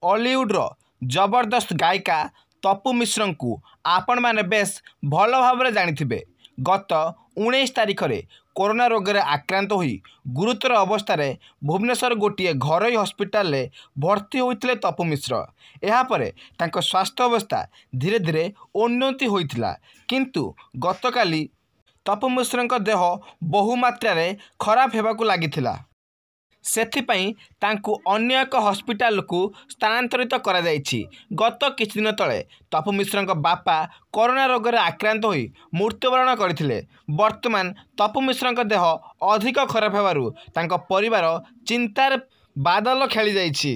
हॉलीवुड्र जबरदस्त गायिका तपु मिश्र को आपण मैंने बेस भल भाव जानी। गत 19 तारिख में कोरोना रोग में आक्रांत हो गुरुतर अवस्था भुवनेश्वर गोटे घरोई हस्पिटाल भर्ती होते तपु मिश्र। यापर तांको स्वास्थ्य अवस्था धीरे धीरे उन्नति होता किंतु गतकाली तपु मिश्र देह बहुमात्रा खराब होगाकू लगी। सेथिपाई तांकु अन्य एक हस्पिटाल को स्थानांतरित करा जायछि। गत किछ दिन तले तपु मिश्र बापा कोरोना रोग में आक्रांत हो मृत्युवरण करथिले। वर्तमान तपु मिश्र देह अधिक खराब होवारु तांको परिवार चिंतार बादल खेली जायछि।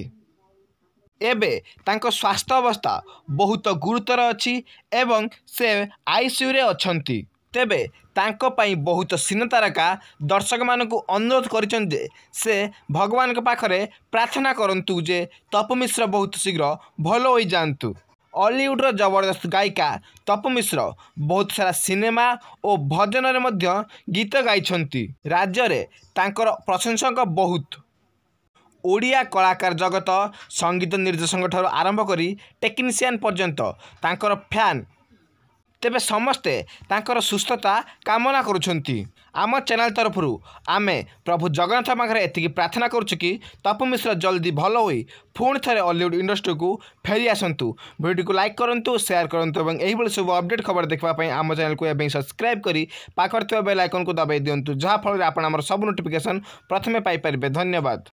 एबे तांको स्वास्थ्य अवस्था बहुत गुरुतर अछि एवं से आईसीयू रे अछंती। तेबे तांको पाई बहुत सिनतारका दर्शक मानकु अनुरोध करिसें जे से भगवान के पाखरे प्रार्थना करंतु जे तपु मिश्र बहुत शीघ्र भल हो जातु। हॉलीवुड्र जबरदस्त गायिका तपु मिश्र बहुत सारा सिनेमा और भजन रे मध्य गीत गाइछंती। राज्य रे तांकर प्रशंसक बहुत। ओडिया कलाकार जगत संगीत निर्देशक ठार आरंभ करी टेक्नीशियन पर्यंत तांकर फैन तेबे समस्ते तांकर सुस्थता कामना करुछंती। आम चैनल तरफ आमे प्रभु जगन्नाथ पाखे एतिकी प्रार्थना करुछु कि तपु मिश्र जल्दी भल होई पुणी थे हॉलीवुड इंडस्ट्री को फेरी आसतु। वीडियो को लाइक करूँ, शेयर करूँ और यही सब अपडेट खबर देखापी आम चैनल को एवं सब्सक्राइब करी पाखर बेल आइकन को दबाई दिंतु जहाँफल आप सब नोटिफिकेशन प्रथमे पाइपर। धन्यवाद।